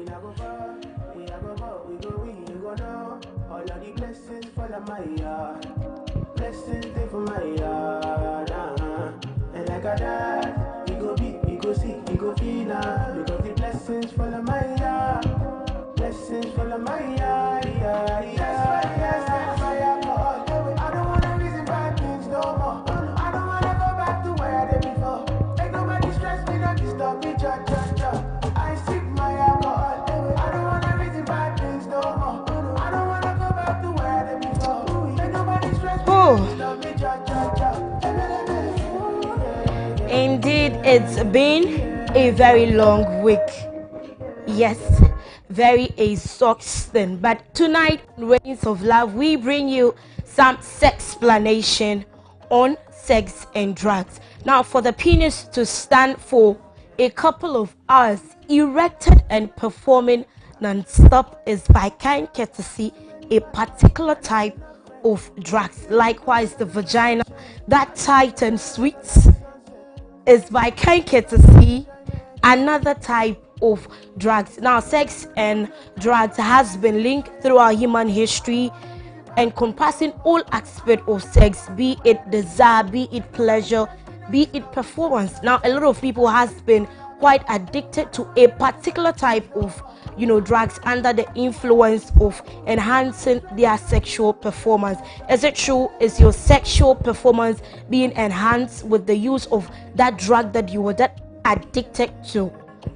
we not go far. We not go far, we go win, you go know. All of the blessings fall on my yard. Blessings they for my yard. And like a dad, we go big, we go sick, we go feel because the blessings fall on my yard. Blessings fall on my yard. Yes, fire, God. I don't wanna reason bad things no more. I don't wanna go back to where I did before. Make nobody stress me, don't disturb me, I sip my alcohol. I don't wanna reason bad things no more. I don't wanna go back to where I did before. Make nobody stress me, don't disturb me, Indeed, it's been a very long week. Yes, very exhausting. But tonight, on Rains of Love, we bring you some explanation on sex and drugs. Now, for the penis to stand for a couple of hours, erected and performing non-stop, is by kind courtesy a particular type of drugs. Likewise, the vagina, that tight and sweet, is by kind courtesy another type of drugs. Now, sex and drugs has been linked throughout human history, encompassing all aspects of sex, be it desire, be it pleasure, be it performance. Now, a lot of people has been quite addicted to a particular type of drugs under the influence of enhancing their sexual performance. Is it true? Is your sexual performance being enhanced with the use of that drug that you were that addicted to?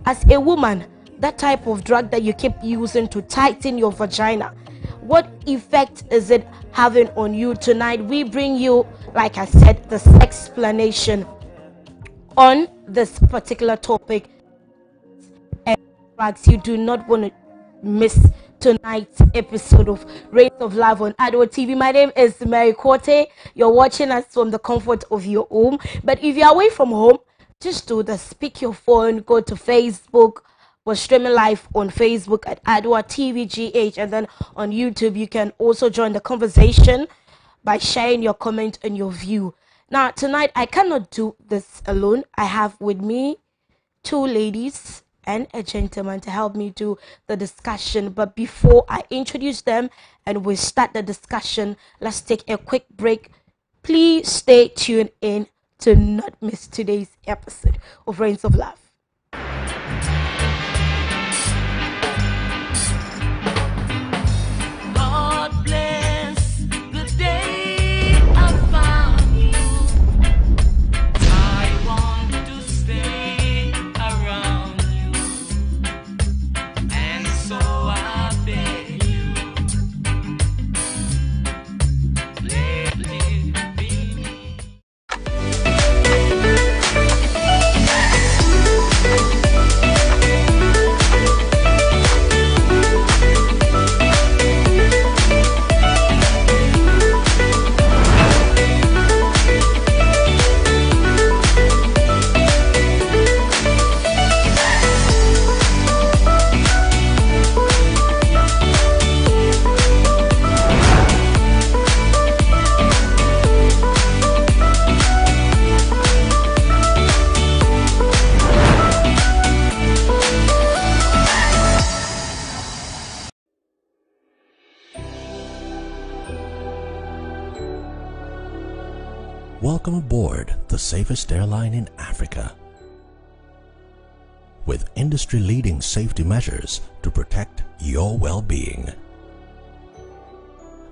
As a woman, that type of drug that you keep using to tighten your vagina, what effect is it having on you? Tonight we bring you, like I said, this explanation on this particular topic. And drugs, you do not want to miss tonight's episode of Rains of Love on Adoatv. My name is Mary Corte. You're watching us from the comfort of your home. But if you're away from home, just do this. Pick your phone, go to Facebook. We're streaming live on Facebook at Adoatv GH, and then on YouTube you can also join the conversation by sharing your comment and your view. Now, tonight I cannot do this alone. I have with me two ladies and a gentleman to help me do the discussion. But before I introduce them and we start the discussion, let's take a quick break. Please stay tuned in to not miss today's episode of Rains of Love. Welcome aboard the safest airline in Africa. With industry-leading safety measures to protect your well-being.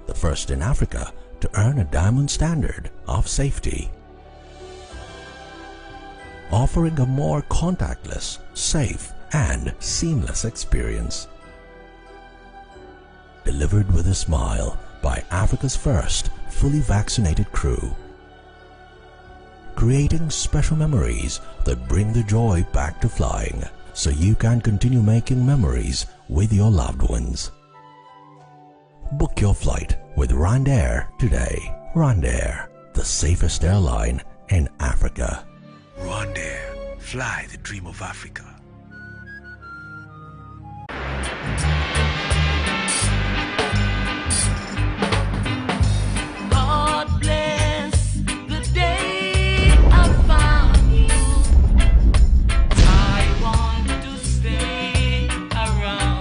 The first in Africa to earn a diamond standard of safety. Offering a more contactless, safe, and seamless experience. Delivered with a smile by Africa's first fully vaccinated crew. Creating special memories that bring the joy back to flying, so you can continue making memories with your loved ones. Book your flight with Rwandair today. Rwandair, the safest airline in Africa. Rwandair, fly the dream of Africa. Around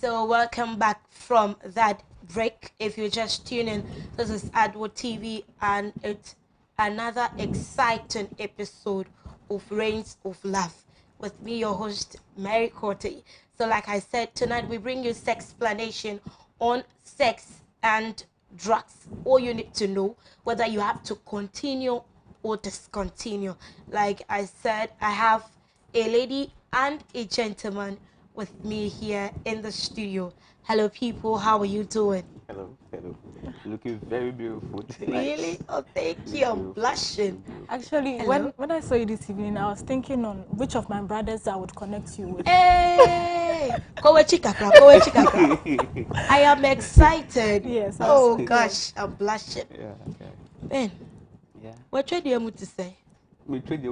So welcome back from that break. If you're just tuning, this is Adoatv, and it's another exciting episode of Reigns of Love with me, your host, Mary Corte. So, like I said, tonight we bring you sex explanation on sex and drugs. All you need to know whether you have to continue or discontinue. Like I said, I have a lady and a gentleman with me here in the studio. Hello, people. How are you doing? Hello. Looking very beautiful tonight. Really? Oh, thank you. I'm blushing. Actually, Hello? when I saw you this evening, I was thinking on which of my brothers I would connect you with. Hey! Kowechi kakra. I am excited. Yes. Oh, gosh. I'm blushing. Yeah. Ben, Yeah. what do you want to say? Me trade the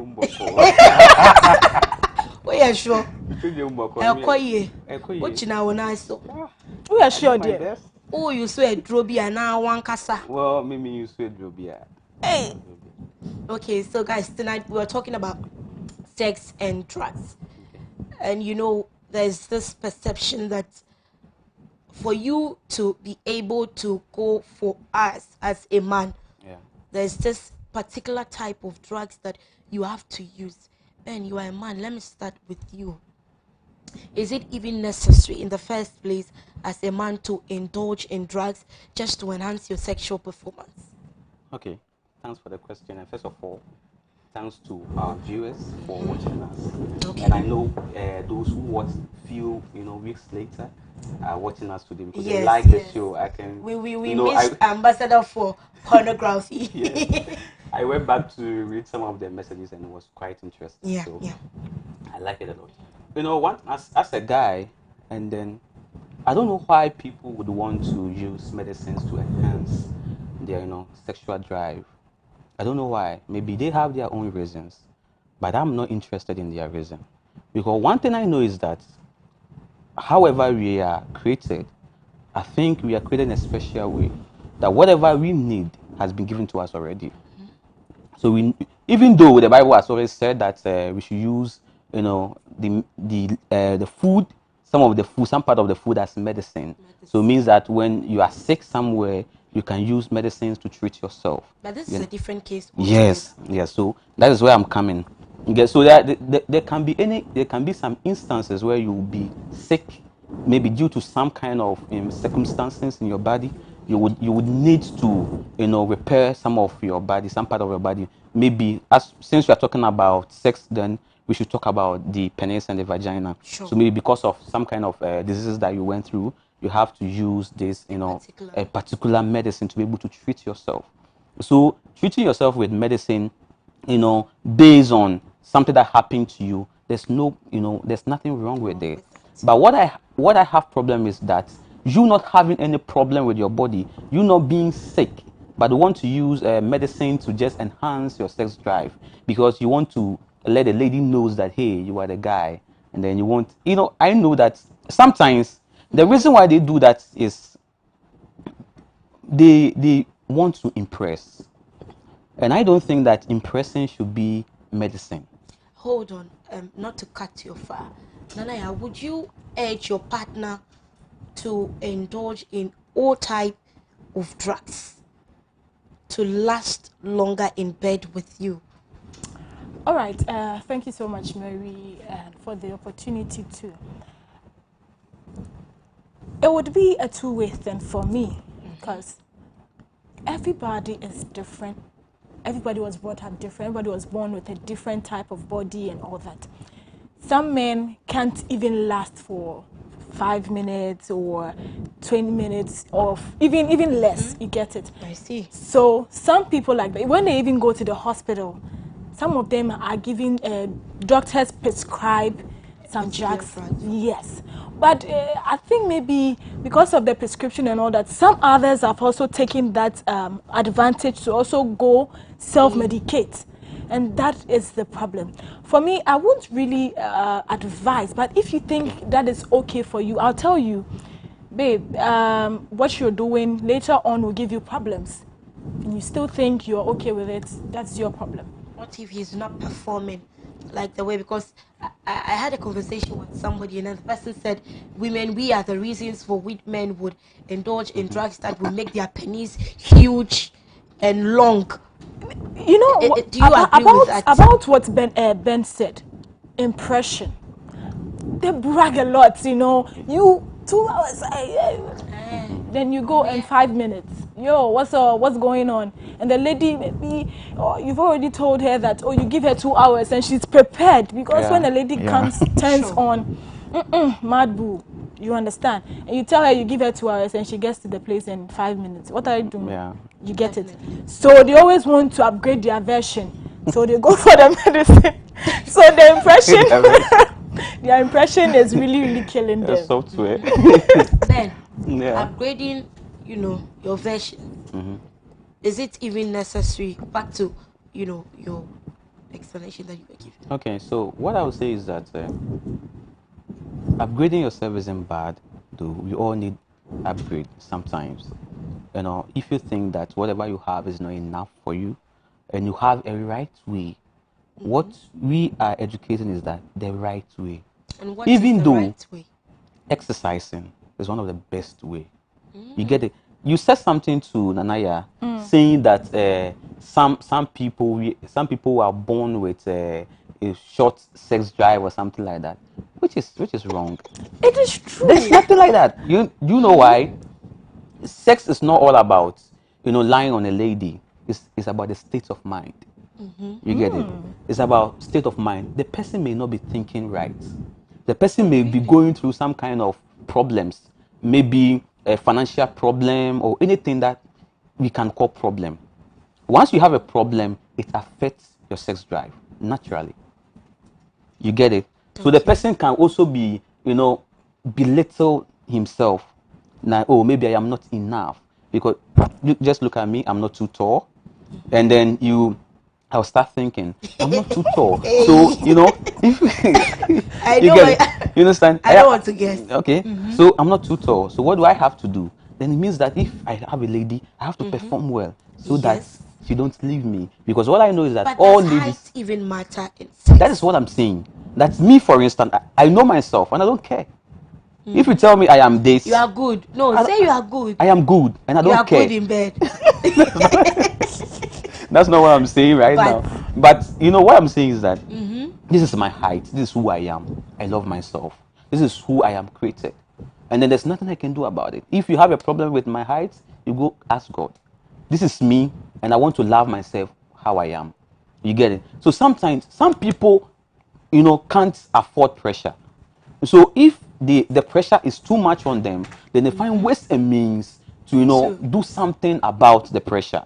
Oh, yeah, sure. trade the Ekoye. What you now want so? We are sure, dear. Oh, you swear drobi and now one kasa. Well, maybe you sweet Drobia. Hey. Okay, so guys, tonight we're talking about sex and drugs. And you know, there's this perception that for you to be able to go for us as a man, Yeah. there's this particular type of drugs that you have to use. And you are a man, let me start with you. Is it even necessary in the first place as a man to indulge in drugs just to enhance your sexual performance? Okay. Thanks for the question. And first of all, thanks to our viewers for watching us. Okay. And I know those who watch few weeks later are watching us today because they Yes, like the yes. show. I can. We missed ambassador for pornography. Yes. I went back to read some of the messages and it was quite interesting. Yeah, So yeah. I like it a lot. As a guy, and then I don't know why people would want to use medicines to enhance their sexual drive. I don't know why. Maybe they have their own reasons, but I'm not interested in their reason. Because one thing I know is that however we are created, I think we are created in a special way. That whatever we need has been given to us already. So even though the Bible has always said that we should use, the food, some part of the food as medicine. So it means that when you are sick somewhere, you can use medicines to treat yourself. But this is a different case. Yes. So that is where I'm coming. Okay, so there can be some instances where you will be sick, maybe due to some kind of circumstances in your body. You would need to repair some of your body, some part of your body. Maybe since we are talking about sex, then we should talk about the penis and the vagina. Sure. So maybe because of some kind of diseases that you went through, you have to use this a particular medicine to be able to treat yourself. So treating yourself with medicine, based on something that happened to you, there's nothing wrong with it. But what I have problem is that you not having any problem with your body, you not being sick, but you want to use medicine to just enhance your sex drive because you want to let a lady knows that hey, you are the guy, and then you want, I know that sometimes the reason why they do that is they want to impress. And I don't think that impressing should be medicine. Hold on, not to cut you far. Nanaya, would you urge your partner to indulge in all type of drugs to last longer in bed with you? All right. Thank you so much, Mary, for the opportunity to. It would be a two-way thing for me because everybody is different. Everybody was brought up different. Everybody was born with a different type of body and all that. Some men can't even last for 5 minutes or 20 minutes or even less. You get it? I see. So some people like that, when they even go to the hospital, some of them are giving doctors prescribe some drugs. Yes. But I think maybe because of the prescription and all that, some others have also taken that advantage to also go self-medicate. And that is the problem. For me, I won't really advise, but if you think that is okay for you, I'll tell you, babe, what you're doing later on will give you problems. And you still think you're okay with it, that's your problem. What if he's not performing like the way, because I had a conversation with somebody and the person said women, we are the reasons for which men would indulge in drugs that will make their penis huge and long. You know, Do you agree with that? about what Ben said? Impression. They brag a lot, you know. You 2 hours, then you go in 5 minutes. Yo, what's going on? And the lady, maybe, you've already told her that, you give her 2 hours and she's prepared, because when a lady comes, turns on, mad boo. You understand? And you tell her you give her 2 hours and she gets to the place in 5 minutes. What are you doing? Yeah. You get it. So they always want to upgrade their version. So they go for the medicine. So the impression, their impression is really killing them. Software. Then Yeah. upgrading, your version. Is it even necessary? Back to, your explanation that you were giving. Okay, so what I would say is that upgrading yourself isn't bad, though. We all need upgrade sometimes. If you think that whatever you have is not enough for you, and you have a right way, what we are educating is that the right way. And what is the right way? Exercising is one of the best way. You get it. You said something to Nanaya, saying that some people are born with a short sex drive or something like that, which is wrong. It is true. There's nothing like that. You know why? Sex is not all about lying on a lady. It's about the state of mind. You get it? It's about state of mind. The person may not be thinking right. The person may be going through some kind of problems, maybe a financial problem or anything that we can call problem. Once you have a problem, it affects your sex drive naturally. You get it? So the person can also be, belittle himself. Now, maybe I am not enough, because you just look at me, I'm not too tall, and then I'll start thinking I'm not too tall. So if I you know. get it, you understand? I don't want to guess. Okay, so I'm not too tall. So what do I have to do? Then it means that if I have a lady, I have to perform well so that she don't leave me. Because all I know is that But all does ladies height even matter in sex? That is what I'm saying. That's me, for instance. I know myself and I don't care. If you tell me I am this, You are good. No, say you are good. I am good and I don't care. You are good in bed. That's not what I'm saying right now. But what I'm saying is that this is my height. This is who I am. I love myself. This is who I am created. And then there's nothing I can do about it. If you have a problem with my height, you go ask God. This is me and I want to love myself how I am. You get it? So sometimes some people, can't afford pressure. So if the pressure is too much on them, then they find ways and means to do something about the pressure.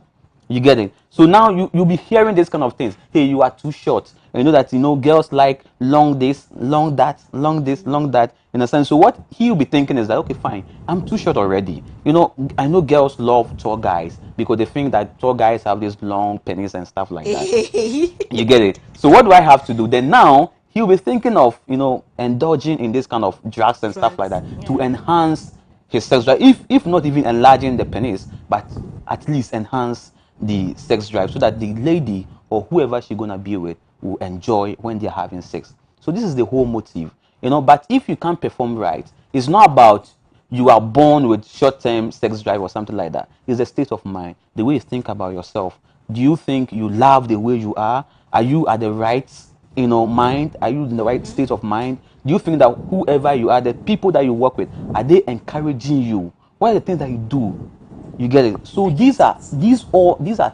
You get it? So now you'll be hearing this kind of things. Hey, you are too short. And you know that girls like long this, long that, long this, long that. In a sense, so what he'll be thinking is that, okay, fine, I'm too short already. I know girls love tall guys because they think that tall guys have this long penis and stuff like that. You get it? So what do I have to do? Then now he'll be thinking of indulging in this kind of drugs and stuff like that to enhance his sex drive. If not even enlarging the penis, but at least enhance the sex drive so that the lady or whoever she's gonna be with will enjoy when they're having sex. So this is the whole motive. But if you can't perform right, it's not about you are born with short-term sex drive or something like that. It's the state of mind, the way you think about yourself. Do you think you love the way you are? Are you at the right mind? Are you in the right state of mind? Do you think that whoever you are, the people that you work with, are they encouraging you? What are the things that you do? You get it? So these are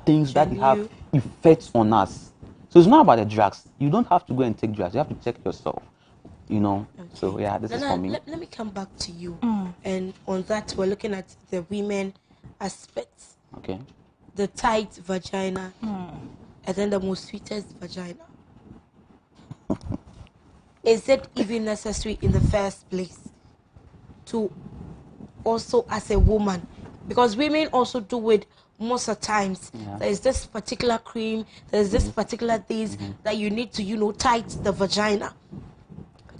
things that have effects on us. So it's not about the drugs. You don't have to go and take drugs. You have to check yourself. Okay. So yeah, this is for me. Let me come back to you. And on that, we're looking at the women aspects. Okay. The tight vagina, and then the most sweetest vagina. Is it even necessary in the first place to also, as a woman, because women also do it most of the times. There's this particular cream, there's this particular things that you need to tight the vagina.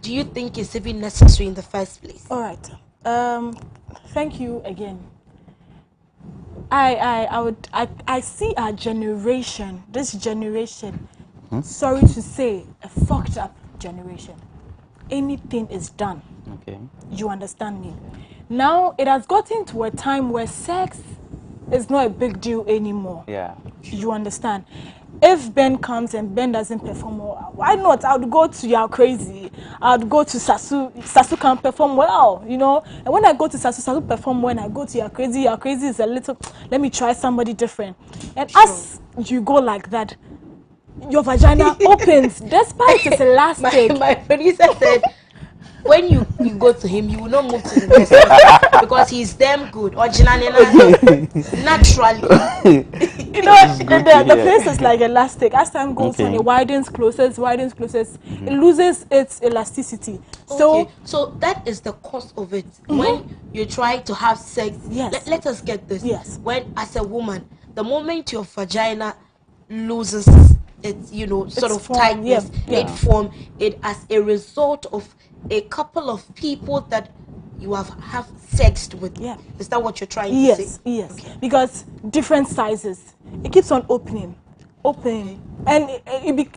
Do you think it's even necessary in the first place? All right. Thank you again. I see our generation, this generation, sorry to say, a fucked up generation. Anything is done. Okay. You understand me? Now it has gotten to a time where sex is not a big deal anymore. Yeah. You understand? If Ben comes and Ben doesn't perform well, why not? I would go to You're Crazy. I would go to Sasu. Sasu can perform well, you know. And when I go to Sasu, Sasu perform well. And I go to You're Crazy. You're Crazy is a little. Let me try somebody different. And as you go like that, your vagina opens, despite it's elastic. My producer said, when you go to him, you will not move to the next one because he's damn good. Originally, naturally. You know, the place is like elastic. As time goes on, it widens, closes, it loses its elasticity. Okay, so that is the cost of it. When you try to have sex, yes. Let us get this. Yes. When, as a woman, the moment your vagina loses its, you know, sort of form, tightness, yeah. it form it as a result of a couple of people that you have sexed with. Yeah. Is that what you're trying to say? Yes. Okay. Because different sizes, it keeps on opening, and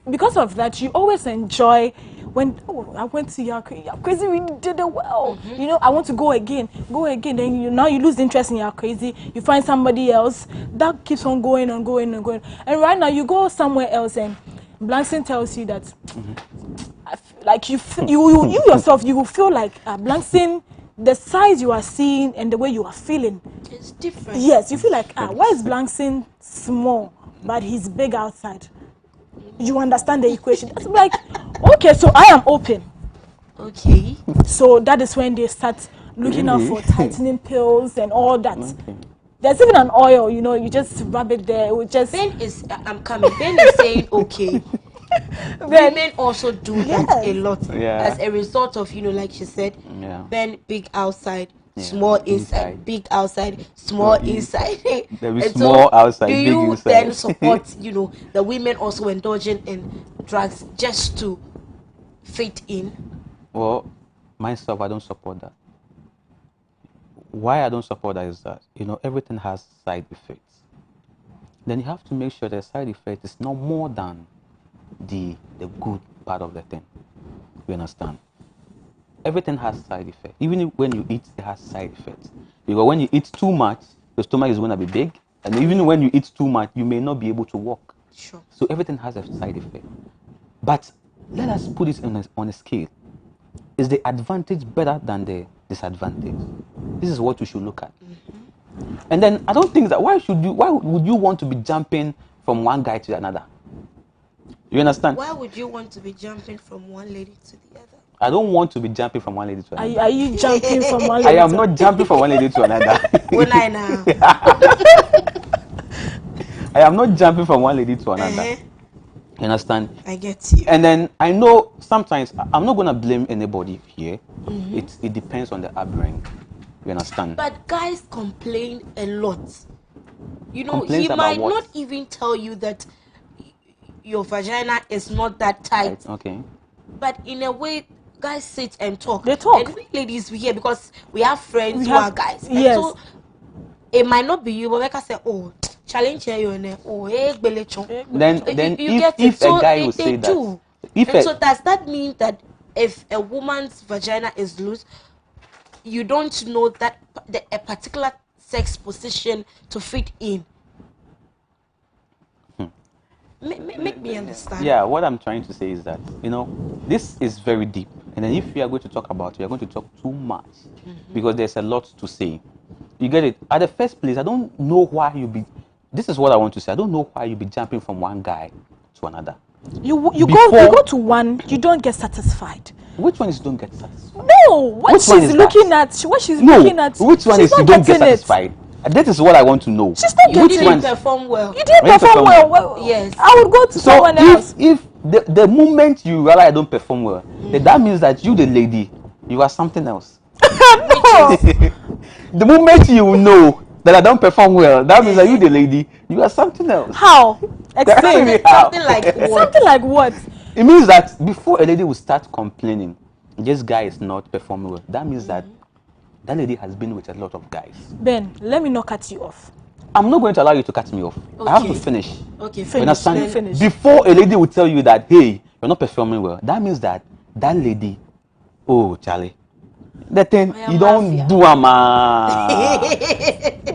because of that, you always enjoy when I went to You're Crazy, we did it well. You know, I want to go again. Then now you lose interest in You're Crazy. You find somebody else that keeps on going. And right now you go somewhere else and Blankson tells you that. Like you yourself, you will feel like Blankson, the size you are seeing and the way you are feeling, it's different. Yes, you feel like why is Blankson small but he's big outside? You understand the equation? That's like, okay, so I am open. Okay. So that is when they start looking out for tightening pills and all that. Okay. There's even an oil, you know, you just rub it there. It will just. Ben is, I'm coming. Ben is saying okay. Women also do that a lot as a result of, you know, like she said, Ben big outside, small inside, big outside, small inside. There is small outside, big inside. Do you then support, you know, the women also indulging in drugs just to fit in? Well, myself, I don't support that. Why I don't support that is that, you know, everything has side effects. Then you have to make sure the side effect is no more than the good part of the thing. You understand? Everything has side effects. Even when you eat, it has side effects. Because when you eat too much, your stomach is going to be big. And even when you eat too much, you may not be able to walk. Sure. So everything has a side effect. But let us put it on a scale. Is the advantage better than the disadvantage? This is what we should look at. And then I don't think that why would you want to be jumping from one guy to another? You understand? Why would you want to be jumping from one lady to the other? I don't want to be jumping from one lady to another. Are you jumping from one lady? I am not jumping from one lady to another. When I now. I am not jumping from one lady to another. You understand? I get you. And then I know sometimes I'm not going to blame anybody here. It depends on the upbringing. You understand? But guys complain a lot. You know, Complaints he might what? not even tell you that your vagina is not that tight. Okay. But in a way, guys sit and talk. They talk. And we ladies, we hear because we have friends who have, are guys. Yes. And so it might not be you, but like I say, oh, challenge here, you know, oh, hey, belechon. Then if a guy will say that, so does that mean that if a woman's vagina is loose, you don't know that a particular sex position to fit in? Make me understand. Yeah, what I'm trying to say is that, you know, this is very deep. And then if we are going to talk about it, we are going to talk too much. Because there's a lot to say. You get it? At the first place, I don't know why this is what I want to say. I don't know why you be jumping from one guy to another. You go to one, you don't get satisfied. Which one is don't get satisfied? No, what she's looking at, which one is you don't get satisfied? That is what I want to know. She's not You didn't perform well. You didn't perform well. Yes. I would go to someone else. If the moment you realize I don't perform well, then that means that you, the lady, you are something else. No. The moment you know that I don't perform well, that means that you, the lady, you are something else. How? Explain. Something like what? Something like what? It means that before a lady will start complaining, this guy is not performing well, that means that lady has been with a lot of guys. Ben, let me not cut you off. I'm not going to allow you to cut me off. I have to finish. Okay, You understand? Finish. Before a lady will tell you that, hey, you're not performing well, that means that lady, oh, Charlie, that thing you don't do, you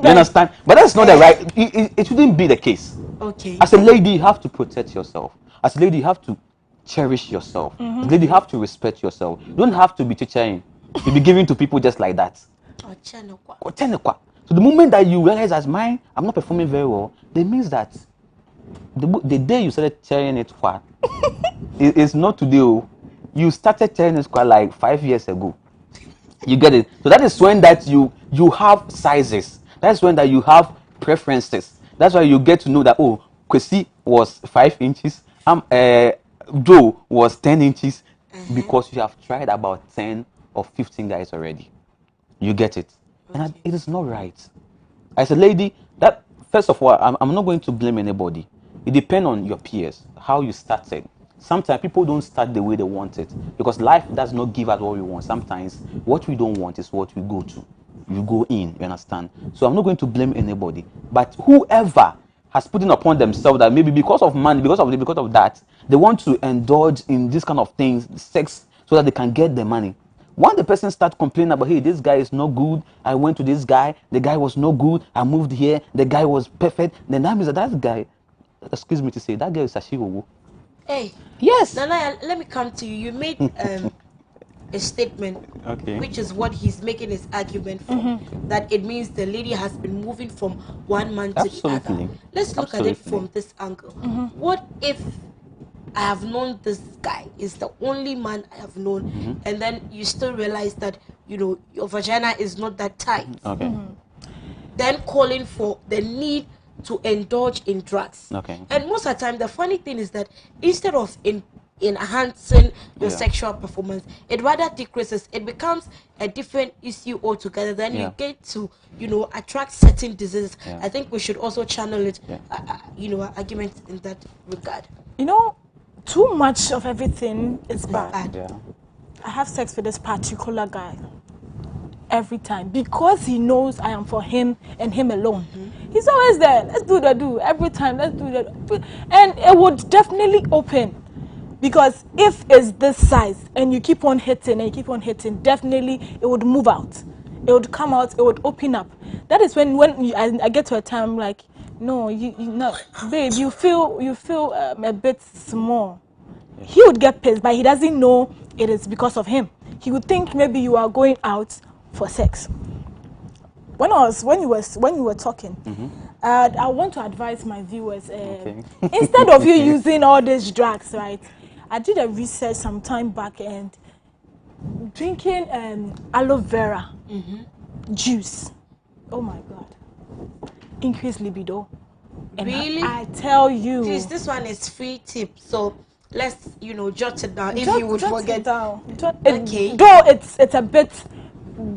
understand? But that's not the right. It shouldn't be the case. Okay. As a lady, you have to protect yourself. As a lady, you have to cherish yourself. As a lady, you have to respect yourself. You don't have to be teaching. You be giving to people just like that. So the moment that you realize as mine, I'm not performing very well, that means that the day you started tearing it qua, it's not today. You started tearing it qua like 5 years ago. You get it? So that is when that you have sizes. That's when that you have preferences. That's why you get to know that, oh, Kwesi was 5 inches. Joe was 10 inches. Because you have tried about 10 or 15 guys already. You get it? And it is not right. As a lady, that first of all, I'm not going to blame anybody. It depends on your peers, how you started. Sometimes people don't start the way they want it because life does not give us what we want. Sometimes what we don't want is what we go to. You go in, you understand? So I'm not going to blame anybody. But whoever has put it upon themselves that maybe because of money, because of that, they want to indulge in this kind of things, sex, so that they can get the money. When the person starts complaining about, hey, this guy is no good, I went to this guy, the guy was no good, I moved here, the guy was perfect, then that means that guy, excuse me to say, that guy is a shiwo. Hey. Yes. Nana, let me come to you. You made a statement, which is what he's making his argument for, that it means the lady has been moving from one man to the other. Let's look at it from this angle. What if I have known this guy is the only man I have known, and then you still realize that your vagina is not that tight? Then calling for the need to indulge in drugs. And most of the time, the funny thing is that instead of enhancing your sexual performance, it rather decreases. It becomes a different issue altogether. Then you get to attract certain diseases. I think we should also channel it argument in that regard. Too much of everything is bad. I have sex with this particular guy every time because he knows I am for him and him alone. He's always there. Let's do the do every time. Let's do that, and it would definitely open. Because if it's this size and you keep on hitting and you keep on hitting, definitely it would move out. It would come out. It would open up. That is when I get to a time like, no, you no, babe, you feel a bit small. He would get pissed, but he doesn't know it is because of him. He would think maybe you are going out for sex. When you were talking, I want to advise my viewers. Instead of you using all these drugs, right? I did a research some time back and drinking aloe vera juice. Oh my God, increase libido. And really? I tell you. Please, this one is free tip. So let's jot it down if you would forget. It down. Okay. Though it's a bit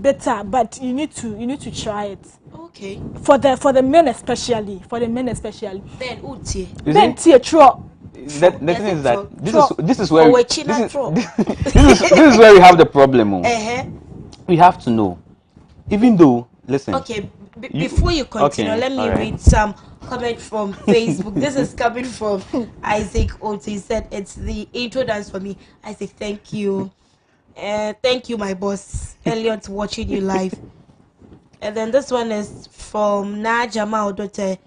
bitter, but you need to try it. Okay. For the men especially. Ben utie. Ben tie tro. The thing is that this is where this is where we have the problem. We have to know. Even though, listen. Okay, before you continue, let me read some comment from Facebook. This is coming from Isaac Otis. He said it's the intro dance for me. Isaac, thank you. Thank you, my boss. Elliot, watching you live. And then this one is from Najama Odote.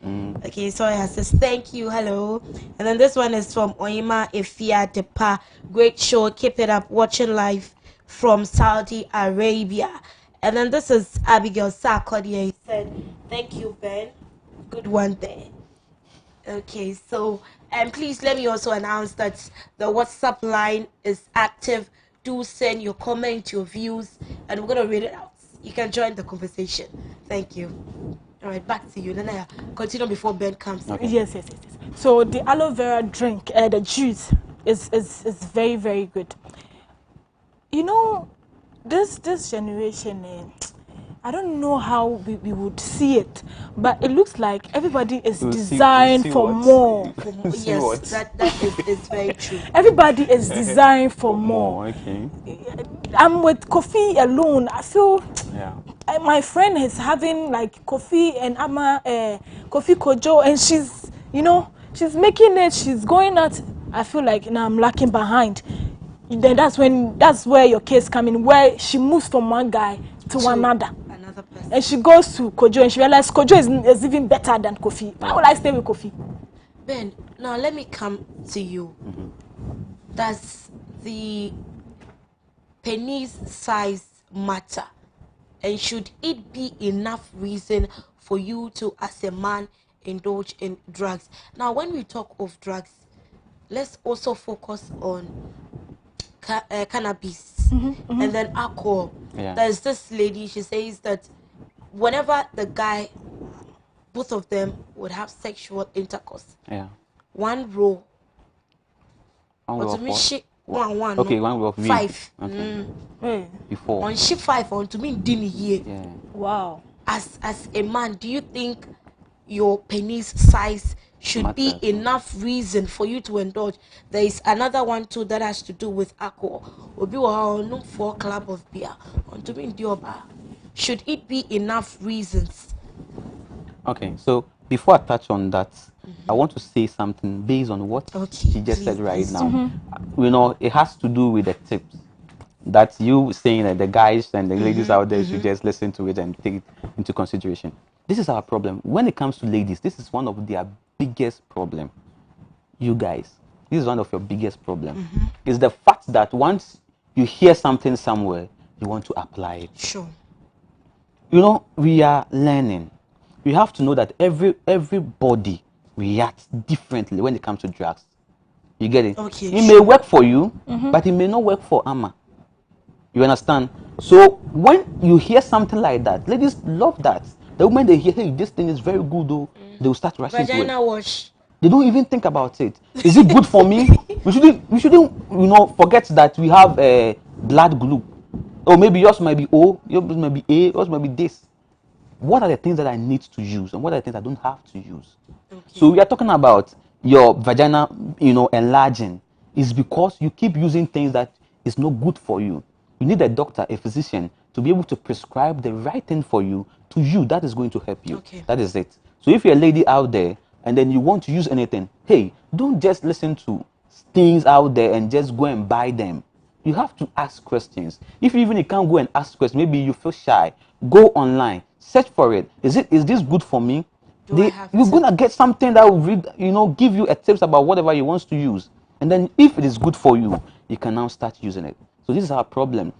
Okay, sorry, I says thank you, hello. And then this one is from Oima Efia Depa. Great show, keep it up, watching live from Saudi Arabia. And then this is Abigail Sarkodia. He said, thank you, Ben. Good one there. Okay, so please let me also announce that the WhatsApp line is active. Do send your comment, your views, and we're gonna read it out. You can join the conversation. Thank you. All right, back to you. Then I continue before Ben comes. Okay. Yes. So the aloe vera drink, the juice, is very, very good. This generation, I don't know how we would see it, but it looks like everybody is designed for more. Yes, that is very true. Everybody is designed for more. Okay. I'm with coffee alone. I feel my friend is having like Kofi and Ama, Kofi Kojo, and she's, you know, she's making it, she's going out. I feel like now I'm lacking behind. Then that's where your case come in, where she moves from one guy to another person. and she goes to Kojo and she realizes Kojo is even better than Kofi. Why would I stay with Kofi? Ben, now let me come to you. Does the penis size matter? And should it be enough reason for you to, as a man, indulge in drugs? Now, when we talk of drugs, let's also focus on cannabis and then alcohol. There's this lady, she says that whenever the guy, both of them would have sexual intercourse, one row, but to me, one row of 5. Before on shift 5 on to me dinner here. Wow. As a man, do you think your penis size should be enough reason for you to indulge? There is another one too that has to do with alcohol. Obi wa no 4 club of beer on to me dioba. Should it be enough reasons? Okay, so before I touch on that, I want to say something based on what she just said right now. You know, it has to do with the tips that you saying that the guys and the ladies out there should just listen to it and take it into consideration. This is our problem. When it comes to ladies, this is one of their biggest problem. You guys, this is one of your biggest problem. Is the fact that once you hear something somewhere, you want to apply it. Sure. You know, we are learning. You have to know that everybody reacts differently when it comes to drugs. You get it? Okay. It may work for you, but it may not work for Amma. You understand? So when you hear something like that, ladies love that. The moment they hear, hey, this thing is very good, though, they will start rushing to it. Vagina wash. They don't even think about it. Is it good for me? We shouldn't, you know, forget that we have blood group. Or maybe yours might be O, yours might be A, yours might be this. What are the things that I need to use and what are the things I don't have to use? So we are talking about your vagina, you know, enlarging. Is because you keep using things that is not good for you. You need a doctor, a physician, to be able to prescribe the right thing for you to you that is going to help you. That is it. So if you're a lady out there and then you want to use anything, hey, don't just listen to things out there and just go and buy them. You have to ask questions. If even you can't go and ask questions, maybe you feel shy, go online, search for it. Is this good for me? You're gonna get something that will give you a tips about whatever you want to use. And then if it is good for you, you can now start using it. So this is our problem.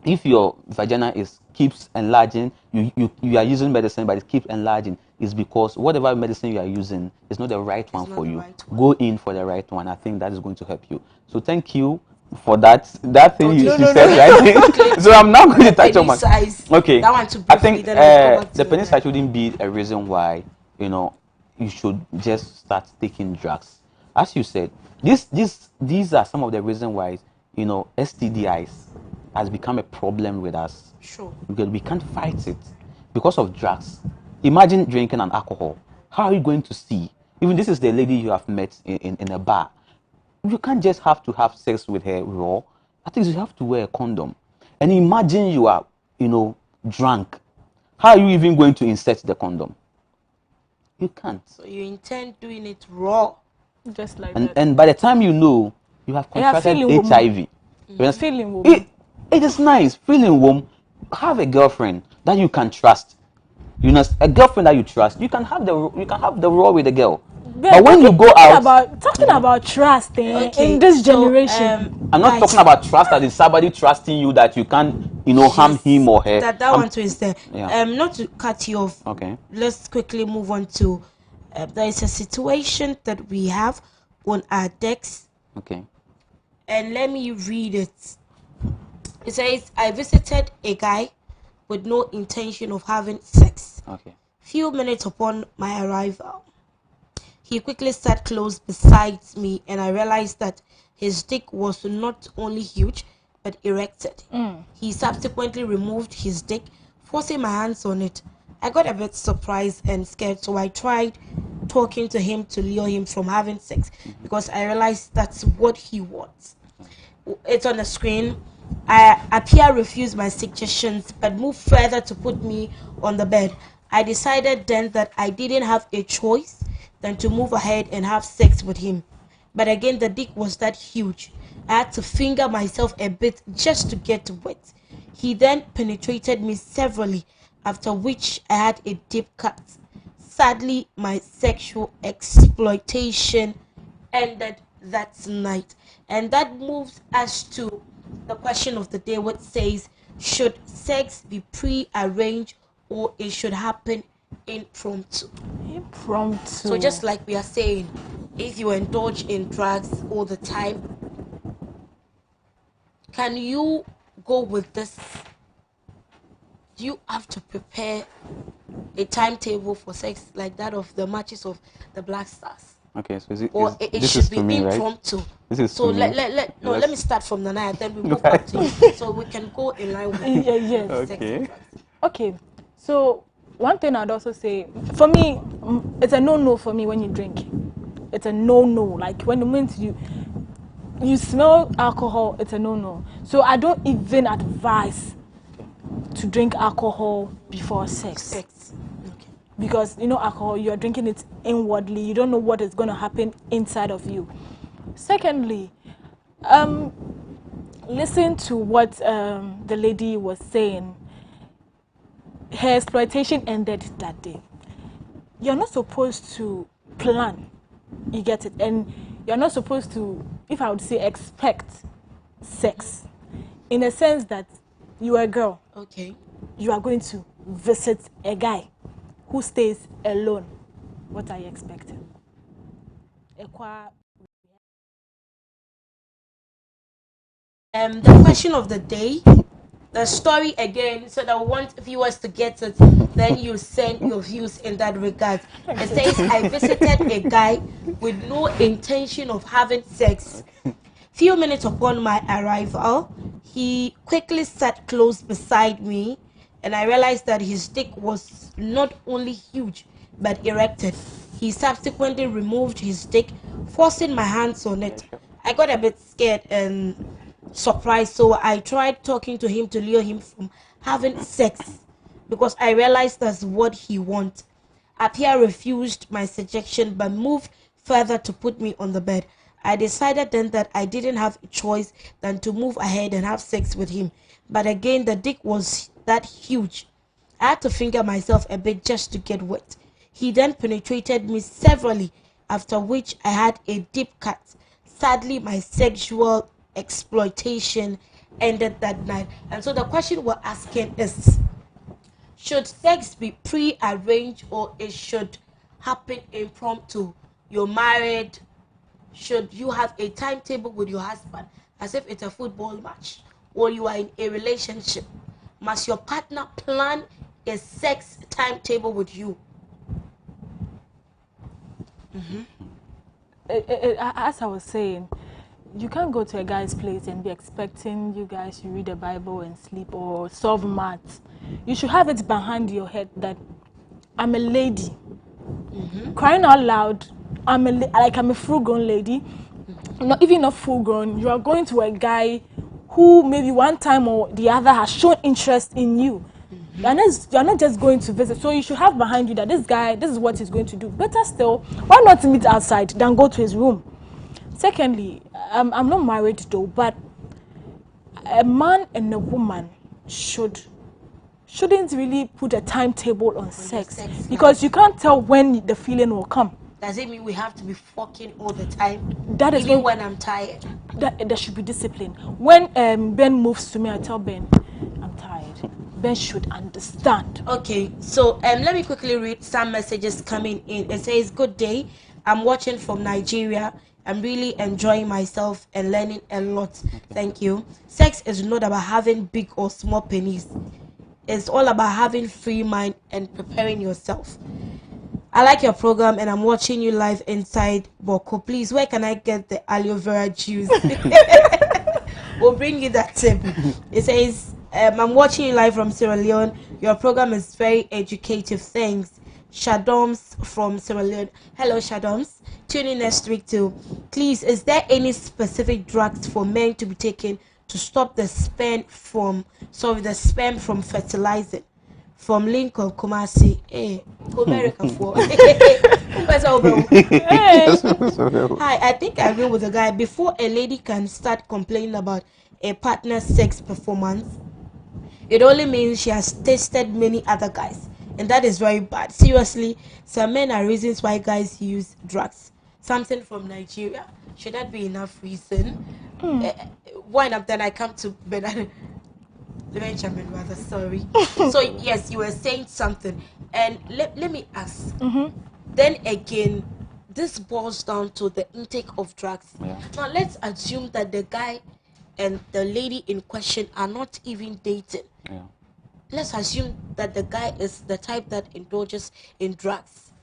If your vagina keeps enlarging, you are using medicine, but it keeps enlarging, it's because whatever medicine you are using is not the right one for you. Go in for the right one. I think that is going to help you. So thank you for that thing you said, right? So I'm now going to touch on my size. Okay. That one to I think the penis size shouldn't be a reason why you should just start taking drugs. As you said, these are some of the reasons why STDIs has become a problem with us. Sure. Because we can't fight it because of drugs. Imagine drinking an alcohol. How are you going to see? Even this is the lady you have met in a bar. You can't just have to have sex with her raw. I think you have to wear a condom. And imagine you are, drunk. How are you even going to insert the condom? You can't. So you intend doing it raw. Just like that. And by the time you have contracted HIV. Feeling warm. It is nice, feeling warm. Have a girlfriend that you can trust. A girlfriend that you trust. You can have the raw with the girl. But when you go out, talking about trust in this generation, I'm not talking about trust that is somebody trusting you that you can't, harm him or her. That one too is there. Not to cut you off. Okay. Let's quickly move on to. There is a situation that we have on our decks. Okay. And let me read it. It says, I visited a guy with no intention of having sex. Okay. Few minutes upon my arrival, he quickly sat close beside me, and I realized that his dick was not only huge, but erected. He subsequently removed his dick, forcing my hands on it. I got a bit surprised and scared, so I tried talking to him to lure him from having sex, because I realized that's what he wants. It's on the screen. Appear refused my suggestions but moved further to put me on the bed. I decided then that I didn't have a choice than to move ahead and have sex with him. But again, the dick was that huge. I had to finger myself a bit just to get wet. He then penetrated me severally, after which I had a deep cut. Sadly, my sexual exploitation ended that night. And that moves us to the question of the day, which says, should sex be pre-arranged or it should happen impromptu? Impromptu. So just like we are saying, if you indulge in drugs all the time, can you go with this? Do you have to prepare a timetable for sex like that of the matches of the Black Stars? Okay, so Or it this should is be to me, right? impromptu. This is So to me. let me start from the night, then we move back to you, so we can go in line with Yes. sex Okay. and drugs. Okay, so one thing I'd also say, for me, it's a no-no for me when you drink. It's a no-no. Like when the moment you smell alcohol, it's a no-no. So I don't even advise to drink alcohol before sex. Okay. Because alcohol, you're drinking it inwardly. You don't know what is going to happen inside of you. Secondly, listen to what the lady was saying. Her exploitation ended that day. You're not supposed to plan, you get it, and you're not supposed to, if I would say, expect sex, in a sense that you are a girl. Okay. You are going to visit a guy who stays alone. What are you expecting? The question of the day, the story again, so that I want viewers to get it, then you send your views in that regard. It says, I visited a guy with no intention of having sex. Few minutes upon my arrival, he quickly sat close beside me, and I realized that his dick was not only huge but erected. He subsequently removed his dick, forcing my hands on it. I got a bit scared and surprised, so I tried talking to him to lure him from having sex because I realized that's what he wanted. Apia refused my suggestion but moved further to put me on the bed. I decided then that I didn't have a choice than to move ahead and have sex with him. But again, the dick was that huge. I had to finger myself a bit just to get wet. He then penetrated me severally, after which I had a deep cut. Sadly, my sexual exploitation ended that night. And so the question we're asking is, should sex be pre-arranged or it should happen impromptu? You're married. Should you have a timetable with your husband as if it's a football match, or you are in a relationship? Must your partner plan a sex timetable with you? As I was saying, you can't go to a guy's place and be expecting you guys to read the Bible and sleep or solve maths. You should have it behind your head that I'm a lady. Crying out loud, I'm a full-grown lady. Not even not full-grown. You are going to a guy who maybe one time or the other has shown interest in you. You're not just going to visit. So you should have behind you that this guy, this is what he's going to do. Better still, why not meet outside than go to his room? Secondly, I'm not married though, but a man and a woman shouldn't really put a timetable on sex because you can't tell when the feeling will come. Does it mean we have to be fucking all the time? That is even when I'm tired. There should be discipline. When Ben moves to me, I tell Ben, I'm tired. Ben should understand. Okay, so let me quickly read some messages coming in. It says, good day. I'm watching from Nigeria. I'm really enjoying myself and learning a lot. Thank you. Sex is not about having big or small penis. It's all about having free mind and preparing yourself. I like your program and I'm watching you live inside Boko. Please, where can I get the aloe vera juice? We'll bring you that tip. It says, I'm watching you live from Sierra Leone. Your program is very educative. Thanks. Shadoms from Sierra Leone. Hello, Shadoms. Tune in next week too. Please, is there any specific drugs for men to be taken to stop the sperm from fertilizing. From Lincoln, Kumasi, America for. Hi, I think I agree with the guy. Before a lady can start complaining about a partner's sex performance, it only means she has tasted many other guys, and that is very bad. Seriously, some men are reasons why guys use drugs. Something from Nigeria. Should that be enough reason? Wind up, then I come to Bernard. Benjamin, rather, sorry. So yes, you were saying something, and let me ask. Then again, this boils down to the intake of drugs. Now let's assume that the guy and the lady in question are not even dating. Let's assume that the guy is the type that indulges in drugs.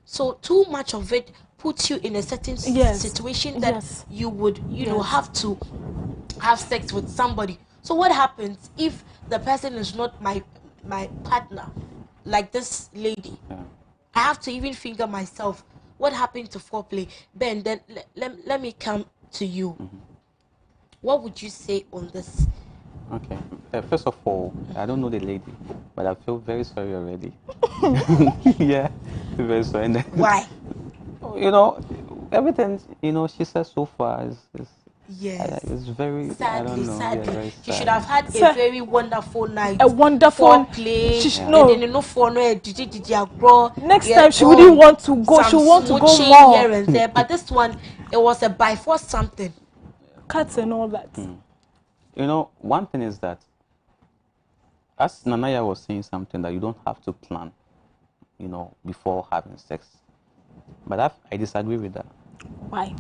So too much of it puts you in a certain situation that you would know have to have sex with somebody. So what happens if the person is not my partner, like this lady? I have to even finger myself. What happened to foreplay? Ben, then let me come to you. What would you say on this? Okay. First of all, I don't know the lady, but I feel very sorry already. Yeah, very sorry. Why? You know, everything she said so far is Yes. it's very. Sadly, I don't know. sadly. Yeah, very She sad. should have had a very wonderful night. A wonderful play. No. And then Next time she wouldn't want to go. She would want to go more. Here and there. But this one, it was a by force something. Cuts and all that. You know, one thing is that, as Nanaya was saying something, that you don't have to plan, before having sex. But I disagree with that. Why?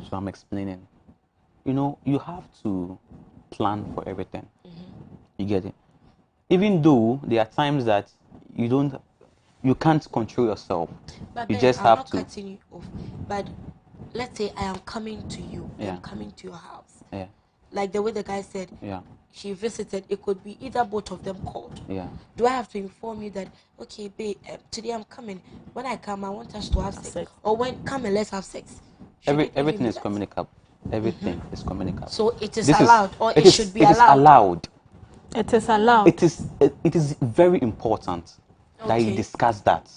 So I'm explaining. You have to plan for everything. You get it? Even though there are times that you can't control yourself. But you then just I'm have not to. cutting you off. But let's say I am coming to you. I'm coming to your house. Yeah. Like the way the guy said. Yeah. She visited. It could be either both of them called. Yeah. Do I have to inform you that, okay, babe, today I'm coming. When I come, I want us to have sex. Or come and let's have sex. Everything is communicable. Everything is communicable. So it is allowed, or it should be allowed. It is allowed. It is allowed. It is very important that you discuss that.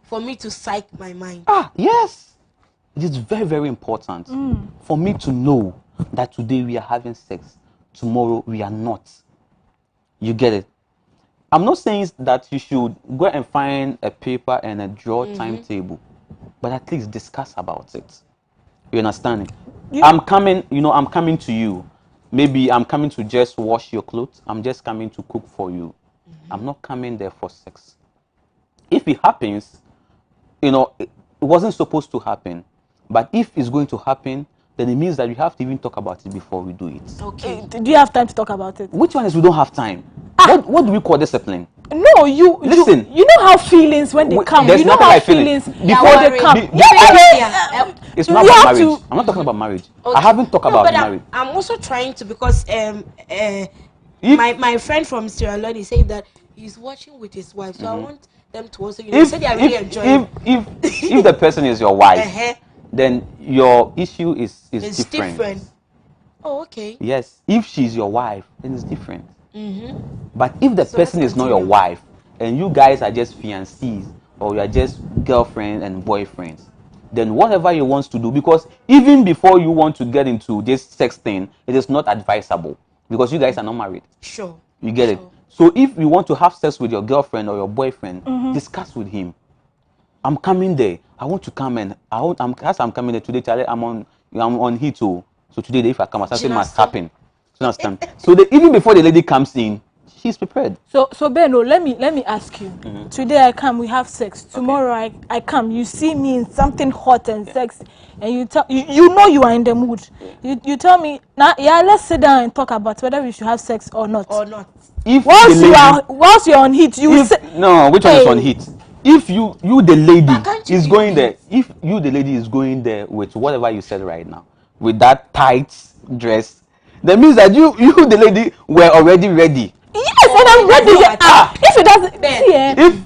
For me to psych my mind. Yes. It is very, very important for me to know that today we are having sex, tomorrow we are not. You get it? I'm not saying that you should go and find a paper and draw timetable, but at least discuss about it. You understand? I'm coming to you. Maybe I'm coming to just wash your clothes. I'm just coming to cook for you. I'm not coming there for sex. If it happens, it wasn't supposed to happen. But if it's going to happen, then it means that we have to even talk about it before we do it. Okay. Do you have time to talk about it? Which one is we don't have time? What do we call discipline? No, listen. You know how feelings when they come. There's You know nothing how like feelings before they come. It's not about marriage. I'm not talking about marriage. I haven't talked about marriage. I'm also trying to, because my friend from Sierra Leone is saying that he's watching with his wife, so I want them to also say they are really enjoying. If the person is your wife, then your issue is different. Oh, okay. Yes, if she's your wife, then it's different. But if the person is not your wife, and you guys are just fiancés, or you are just girlfriend and boyfriends, then whatever you want to do, because even before you want to get into this sex thing, it is not advisable, because you guys are not married. Sure. You get it? So if you want to have sex with your girlfriend or your boyfriend, discuss with him. I'm coming there. I want to come, and I'm coming there today. Charlie, I'm on heat too. So today, if I come, something must happen. You understand? So even before the lady comes in, she's prepared. So Beno, let me ask you. Today I come, we have sex. Tomorrow I come, you see me in something hot and sexy, and you tell you know you are in the mood. You tell me now, let's sit down and talk about whether we should have sex or not. If once you're on heat, you say no. Which one is on heat? If you the lady is going there, if you the lady is going there with whatever you said right now, with that tight dress, that means that you the lady were already ready. Yes, and I'm ready. If it doesn't,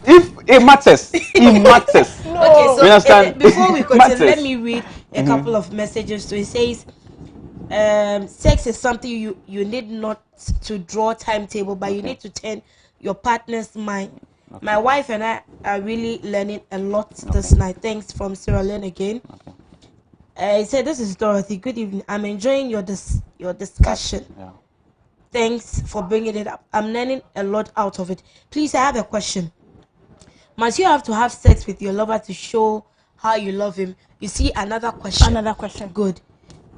if it matters, it matters. No. Okay, so you understand? Before we continue, let me read a couple of messages. So it says, sex is something you need not to draw timetable, but you need to turn your partner's mind. My wife and I are really learning a lot this night. Thanks from Sierra Leone again. He said, "This is Dorothy. Good evening. I'm enjoying your discussion. Thanks for bringing it up. I'm learning a lot out of it. Please, I have a question. Must you have to have sex with your lover to show how you love him?" You see, another question. Good.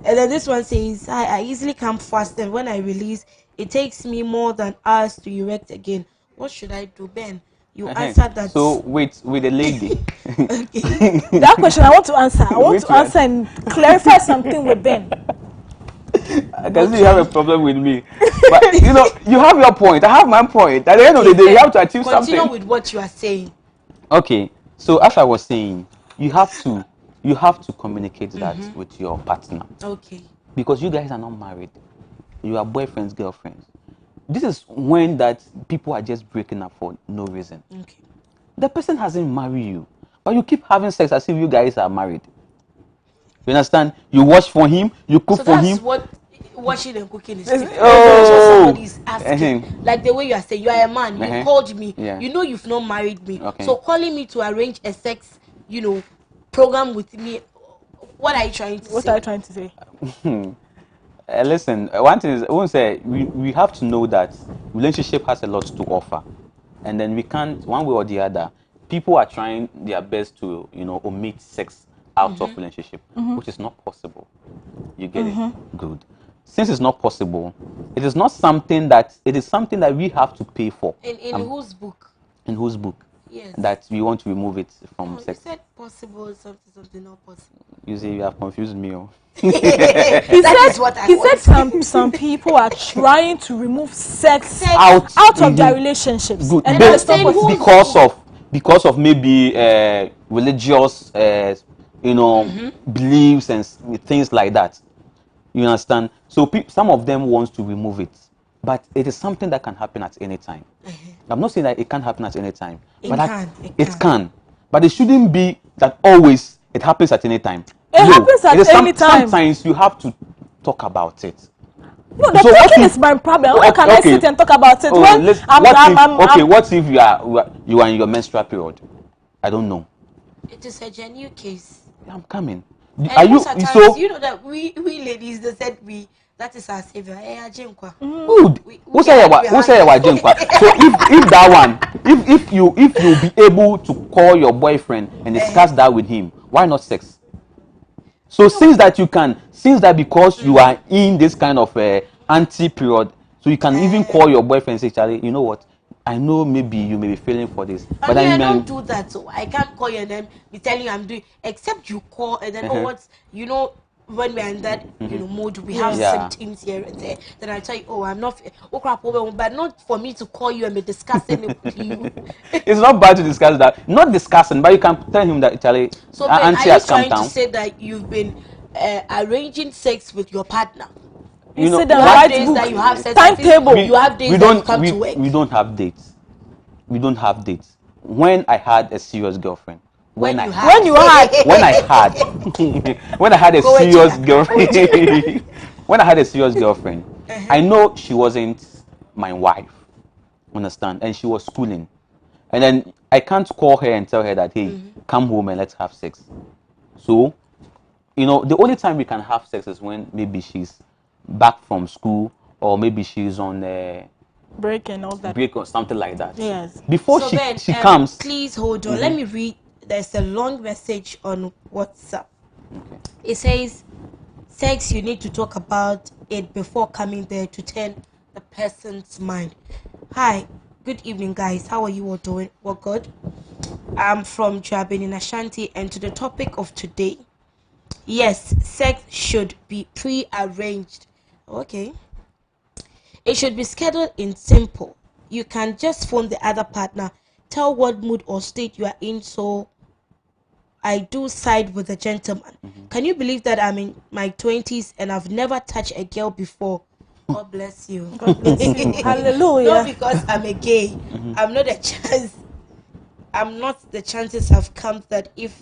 And then this one says, I easily come fast, and when I release, it takes me more than hours to erect again. What should I do, Ben? You answered that. So wait, with the lady. Okay. That question I want to answer. I want to answer and clarify something with Ben. I can see you have a problem with me. But you know, you have your point. I have my point. At the end of the day, you have to achieve something. Continue with what you are saying. Okay. So as I was saying, you have to communicate that with your partner. Okay. Because you guys are not married. You are boyfriends, girlfriends. This is when that people are just breaking up for no reason. Okay. The person hasn't married you, but you keep having sex as if you guys are married. You understand? You wash for him, you cook for him. So that's what washing and cooking is. Oh, somebody's asking. Like the way you are saying, you are a man, you called me, you know you've not married me. So calling me to arrange a sex, program with me, what are you trying to say? What are you trying to say? Listen, one thing is, I won't say we have to know that relationship has a lot to offer, and then we can't, one way or the other, people are trying their best to omit sex out of relationship, which is not possible. You get it? Good. Since it's not possible, it is something that we have to pay for. In whose book? In whose book? Yes. That we want to remove it from sex. You said possible, something not possible. You see, you have confused me. He said some people are trying to remove sex out of their relationships. Good. And because of maybe religious beliefs and things like that. You understand? So some of them want to remove it, but it is something that can happen at any time. I'm not saying that it can't happen at any time, it can. But it shouldn't be that always it happens at any time. It happens at any time. Sometimes you have to talk about it. No, the talking is my problem. How can I sit and talk about it? What if you are in your menstrual period? I don't know. It is a genuine case. I'm coming. Are you so? You know that we ladies, they said that is our savior. Good. Who say Jinkwa? So if that one, if you be able to call your boyfriend and discuss that with him, why not sex? So since that because you are in this kind of anti period, so you can even call your boyfriend and say, Charlie, you know what? I know maybe you may be feeling for this, but I don't do that. So I can't call you and then be telling you I'm doing. Except you call and then when we're in that mode, we have symptoms here and there. Then I tell you, I'm not. But not for me to call you and be discussing it with you. It's not bad to discuss that. Not discussing, but you can tell him that Charlie. So Ben, are you trying to say that you've been arranging sex with your partner? You have days that you have sex timetable. You have days that you come to work. We don't have dates. When I had a serious girlfriend. When I had a serious girlfriend, I know she wasn't my wife. Understand? And she was schooling. And then I can't call her and tell her that, hey, come home and let's have sex. So, the only time we can have sex is when maybe she's back from school, or maybe she's on break and all that. Break or something like that. Yes. Before she comes. Please hold on. Let me read. There's a long message on WhatsApp. Okay. It says, sex, you need to talk about it before coming there to turn the person's mind. Hi, good evening, guys. How are you all doing? Well, good. I'm from Jabin in Ashanti, and to the topic of today. Yes, sex should be pre-arranged. Okay. It should be scheduled in simple. You can just phone the other partner, tell what mood or state you are in, so I do side with the gentleman. Can you believe that I'm in my 20s and I've never touched a girl before? God bless you. God bless you. Hallelujah. Not because I'm a gay. I'm not a chance. I'm not the chances have come that if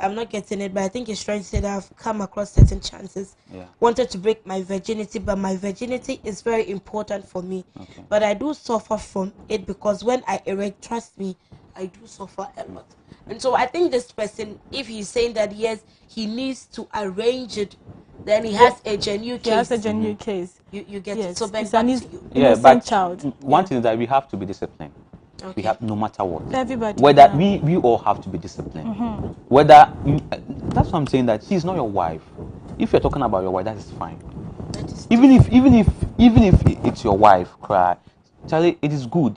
I'm not getting it, but I think he's trying to say that I've come across certain chances. Yeah. Wanted to break my virginity, but my virginity is very important for me. Okay. But I do suffer from it because when I erect, trust me, I do suffer a lot. And so I think this person, if he's saying that yes, he needs to arrange it, then he has a genuine case. He has a genuine case. You get Yes. it. So back It's to an you. innocent child. One thing is that we have to be disciplined. Okay. We have, no matter what. Everybody. Whether Yeah. we all have to be disciplined. Whether you, that's what I'm saying, that she's not your wife. If you're talking about your wife, that is fine. That is Even if it's your wife, cry, Charlie, it is good.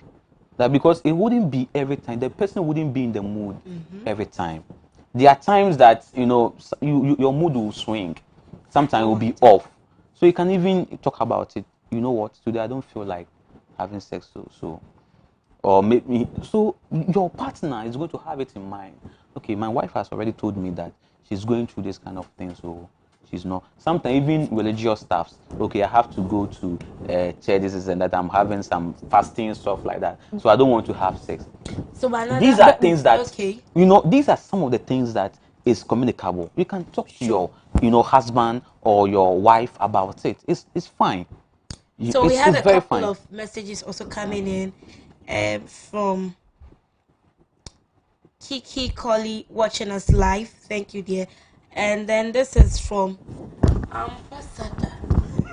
That because it wouldn't be every time. The person wouldn't be in the mood every time. There are times that your mood will swing. Sometimes it will be off. So you can even talk about it. You know what? Today I don't feel like having sex. So or maybe so your partner is going to have it in mind. Okay, my wife has already told me that she's going through this kind of thing, so she's not. Sometimes even religious stuffs. Okay, I have to go to church, this and that. I'm having some fasting stuff like that, so I don't want to have sex. So These are things that okay. These are some of the things that is communicable. You can talk to your husband or your wife about it. It's fine. So we have a very couple fine. of messages also coming in from Kiki Collie watching us live. Thank you, dear. And then this is from Ambassador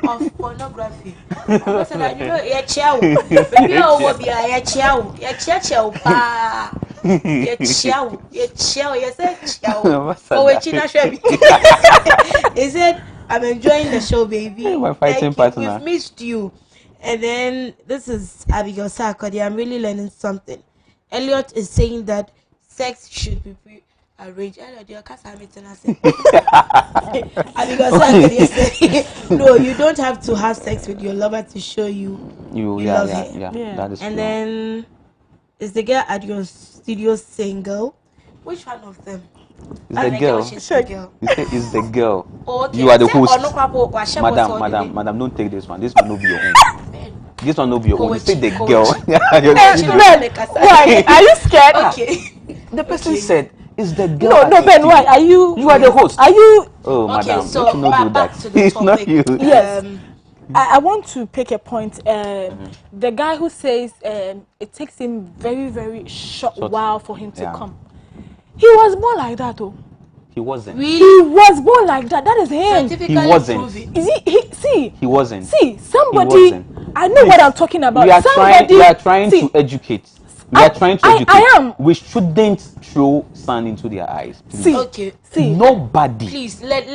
of Pornography. Ambassador, you know, yeah, chow. Maybe I will be a chow. Yeah, chow, pa. Yeah, chow. Yeah, chow. Yes, chow. Oh, wait, China Shabby. He said, I'm enjoying the show, baby. Hey, my fighting partner. We've missed you. And then this is Abigail Sarkodie. I'm really learning something. Elliot is saying that sex should be pre-arranged. Abigail Sarkodie said, no, you don't have to have sex with your lover to show you love her. Yeah, that is And true. then is the girl at your studio single? Which one of them? It's the girl. She's the girl. You say it's the girl. Okay. You are the Say, host. Madam, don't take this one. This one will be your own. This one will be your own. You say the girl. Why? Are you scared? Okay. The person said, "It's the girl." No, Ben. Why are you? You are the host. Are you? Oh, Okay, madam, so you should not do back that. to the It's not topic. you. Yes. I want to pick a point. The guy who says it takes him very, very short while for him to come. He was born like that, oh. He wasn't. Really? He was born like that. That is him. He wasn't. See. He wasn't. See, somebody. He wasn't. I know what I'm talking about. We are trying see, to educate. We are trying to educate. I am. We shouldn't throw sand into their eyes. Please. See. Okay. See. Oh, Nobody. please let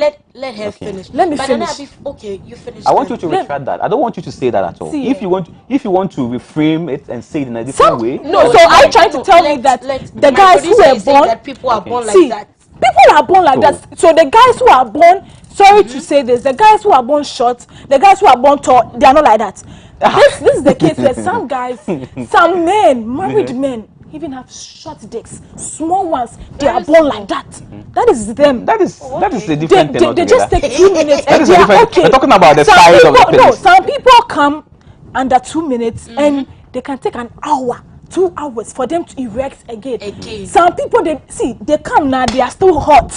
her finish. Let me But finish. Then okay, you finish. I want you to retract that. I don't want you to say that at all. See, if you want to reframe it and say it in a different way. No, so are you trying to tell me that the guys who were born, that people are born see, like that? people are born like that. So the guys who are born, sorry to say this, the guys who are born short, the guys who are born tall, they are not like that. This is the case where some guys, some men, married men, even have short dicks, small ones. They are born like that. That is them. That is a different thing. They just take 2 minutes That and is they a are different. okay. We're talking about the Some size of the people, no, penis. some people come under 2 minutes and they can take an hour, 2 hours for them to erect again. Some people, they come now, they are still hot.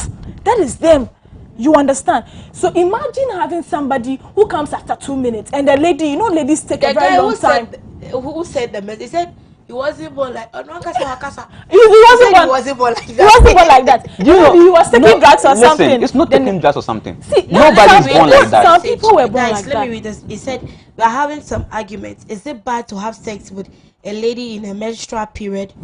That is them. You understand? So imagine having somebody who comes after 2 minutes and the lady, ladies take a very long time. Who said the message? He said he wasn't born like He wasn't born like that. He wasn't born like that. He was taking drugs or something. Listen, it's not taking drugs or something. See, nobody's born like that. Some people were born like Let that. me read this. He said we are having some arguments. Is it bad to have sex with a lady in a menstrual period?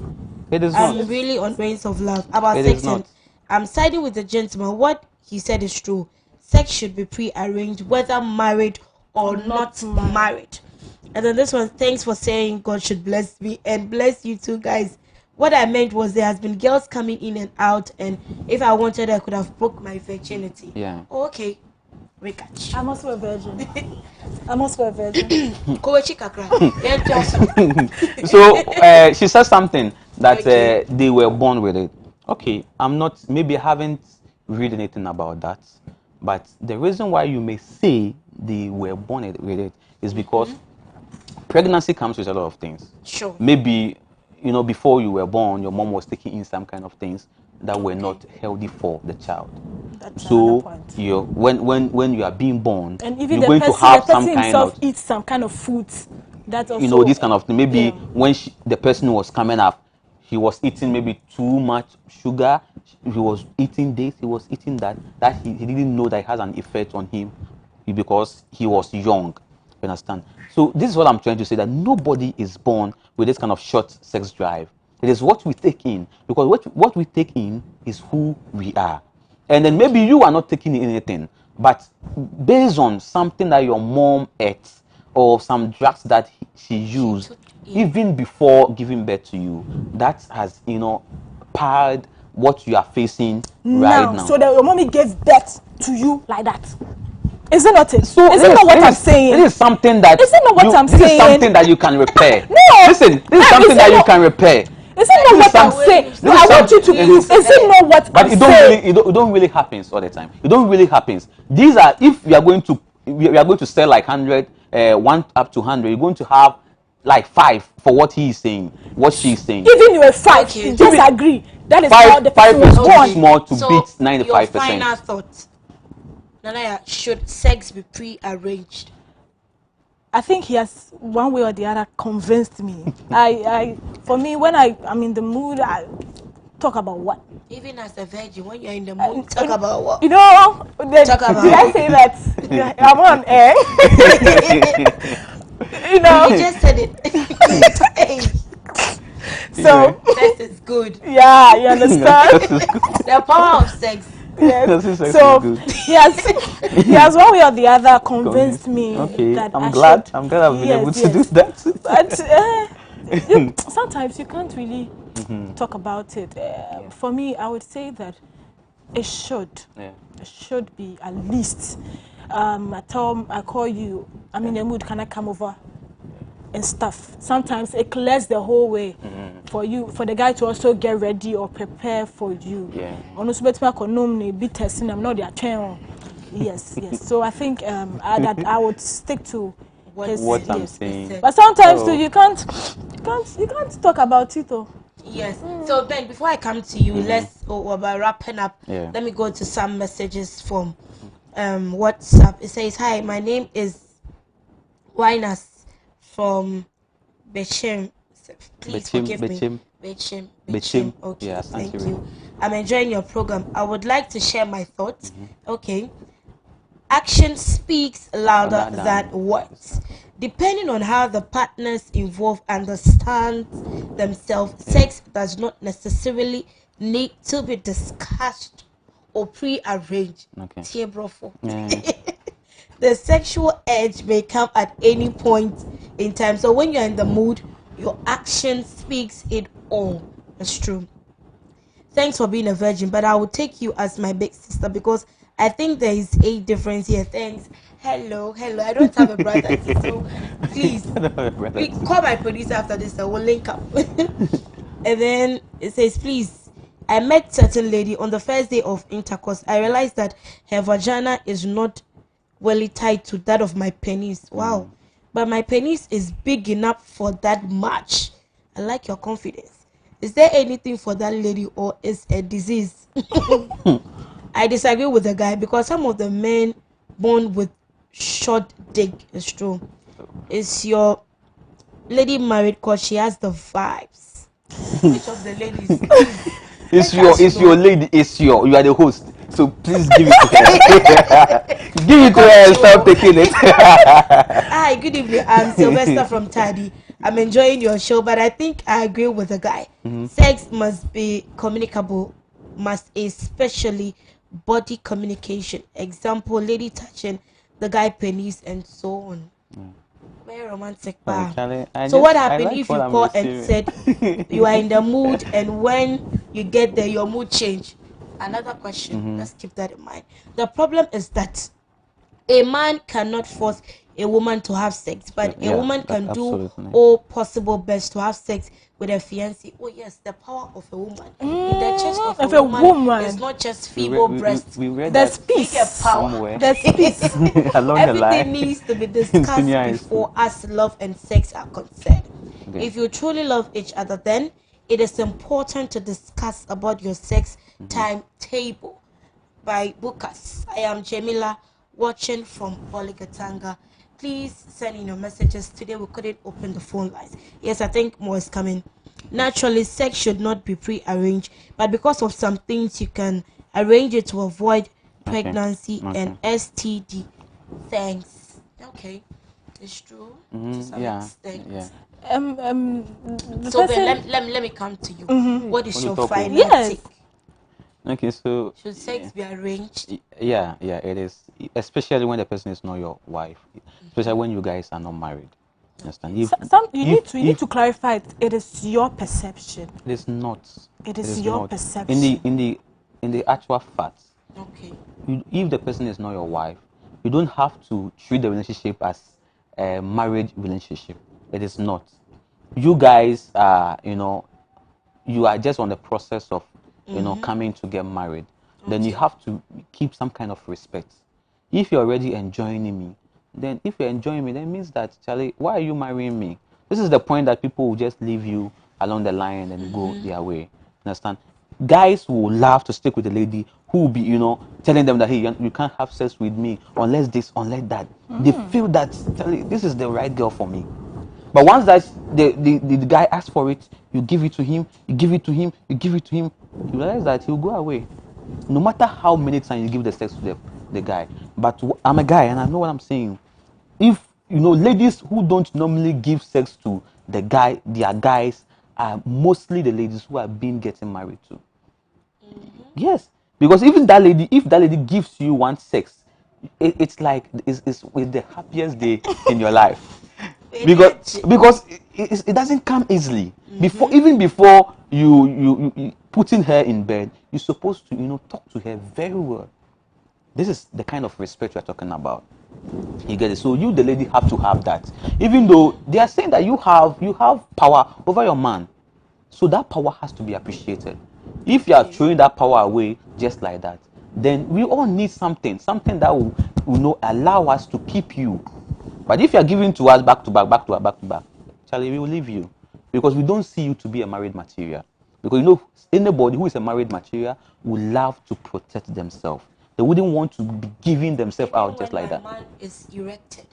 It is I'm not. really on Reigns of Love about It sex. is not. And I'm siding with the gentleman. What he said is true. Sex should be pre-arranged, whether married or not married. And then this one, thanks for saying God should bless me and bless you too, guys. What I meant was there has been girls coming in and out, and if I wanted, I could have broke my virginity. Yeah. Oh, okay. We catch. I'm also a virgin. I'm also a virgin. Kowechi kakra. So she said something that they were born with it. Okay, maybe I haven't read anything about that, but the reason why you may say they were born with it is because pregnancy comes with a lot of things. Sure. Maybe, before you were born, your mom was taking in some kind of things that were not healthy for the child. That's So another point. when you are being born, And even you're going to the have some person kind himself of, eats some kind of food. That's also, you know, this kind of thing. Maybe yeah. when the person was coming up, he was eating maybe too much sugar. He was eating this, he was eating that. That he didn't know that it has an effect on him because he was young. You understand? So this is what I'm trying to say, that nobody is born with this kind of short sex drive. It is what we take in, because what we take in is who we are. And then maybe you are not taking in anything, but based on something that your mom ate or some drugs that she used even before giving birth to you, that has, you know, powered what you are facing right now. So that your mommy gave birth to you like that. Is it not it? So is it not what I'm saying? This is something that Is it not what I'm this saying? is something that you can repair. No. Listen, this is something that you can repair. Is it not what I'm saying? No, I want you to. Is it not what But I'm it don't saying? really, it don't really happens all the time. It don't really happens. These are, if we are going to sell like 100, 1 up to 100, you're going to have like 5 for what he is saying, what she is saying. Even you a 5, Okay. just agree. That is how the 5 person is was too born. small to So, beat your 95%. final thought, Nanaya, should sex be pre-arranged? I think he has one way or the other convinced me. For me, when I'm in the mood, I talk about what. Even as a virgin, when you're in the mood, talk about what? You know, Talk about did I what? say that? I'm on air. You know. You just said it. Hey, So sex is good. yeah, you understand. The power of sex. Yes. Sex So is good. he has one way or the other convinced me Okay, that I'm I glad. should. I'm glad I've been able to Yes. do that. But sometimes you can't really talk about it. For me, I would say that it should. Yeah. It should be at least. I call you. I'm in a mood. Can I come over? And stuff. Sometimes it clears the whole way for you, for the guy to also get ready or prepare for you. Yeah. Yes. So I think that I would stick to What I'm saying. But sometimes too, you can't talk about it though. Yes. So Ben, before I come to you, let's about wrapping up. Yeah. Let me go to some messages from WhatsApp. It says, "Hi, my name is Winas from Bechim. Please forgive me. Bechim. Okay, Yes, thank you. I'm enjoying your program. I would like to share my thoughts. Okay. Action speaks louder than words. Depending on how the partners involved understand themselves, sex does not necessarily need to be discussed or pre-arranged. Okay. The sexual urge may come at any point in time. So when you're in the mood, your action speaks it all. That's true. Thanks for being a virgin, but I will take you as my big sister because I think there is a difference here. Thanks. Hello. I don't have a brother, so please call my producer after this. I will link up. And then it says, please, I met certain lady on the first day of intercourse. I realized that her vagina is not well tied to that of my penis. Wow. But my penis is big enough for that much. I like your confidence. Is there anything for that lady or is a disease? I disagree with the guy because some of the men born with short dick is true. Is your lady married because she has the vibes? Which of the ladies? It's your lady. You are the host. So please give it to her. Give it to her and stop taking it. Hi, good evening. I'm Sylvester from Taddy. I'm enjoying your show, but I think I agree with the guy. Sex must be communicable, must especially body communication. Example, lady touching the guy penis and so on. Very romantic. So what happened if you call and said you are in the mood and when you get there your mood change? Another question. Let's keep that in mind. The problem is that a man cannot force a woman to have sex, but a woman can do all possible best to have sex with a fiancé. Oh yes, the power of a woman. In the chest of a woman is not just feeble breasts. There's peace. There's peace. Everything needs to be discussed before us love and sex are concerned. If you truly love each other, then it is important to discuss about your sex Timetable by Bukas. I am Jamila, watching from Oligatanga. Please send in your messages. Today we couldn't open the phone lines. Yes, I think more is coming. Naturally, sex should not be pre-arranged, but because of some things, you can arrange it to avoid pregnancy and STD. Thanks. Okay, it's true to some extent. The So person, let me come to you. What is your talk final Yes. take? Okay, so Should sex be arranged? yeah, it is, especially when the person is not your wife, especially when you guys are not married. Understand? you need to clarify. It is your perception. It is not. It is your perception. In the actual facts, Okay. if the person is not your wife, you don't have to treat the relationship as a marriage relationship. It is not. You guys are, you are just on the process of, coming to get married. Then you have to keep some kind of respect. If you're already enjoying me, then if you're enjoying me, that means that, Charlie, why are you marrying me? This is the point that people will just leave you along the line and go their way. Understand? Guys will love to stick with a lady who will be, telling them that, hey, you can't have sex with me unless this, unless that. They feel that, Charlie, this is the right girl for me. But once that the guy asks for it, you give it to him, you give it to him, you give it to him, you realize that he'll go away. No matter how many times you give the sex to the guy. But I'm a guy and I know what I'm saying. If, ladies who don't normally give sex to the guy, their guys, are mostly the ladies who have been getting married to. Yes. Because even that lady, if that lady gives you one sex, it's like, it's the happiest day in your life. Because it doesn't come easily. Before you putting her in bed, you're supposed to talk to her very well. This is the kind of respect we're talking about. You get it? So you, the lady, have to have that. Even though they are saying that you have power over your man, so that power has to be appreciated. If you are throwing that power away just like that, then we all need something that will allow us to keep you. But if you are giving to us back to back, Charlie, we will leave you because we don't see you to be a married material. Because anybody who is a married material will love to protect themselves. They wouldn't want to be giving themselves out just like that. Man is erected.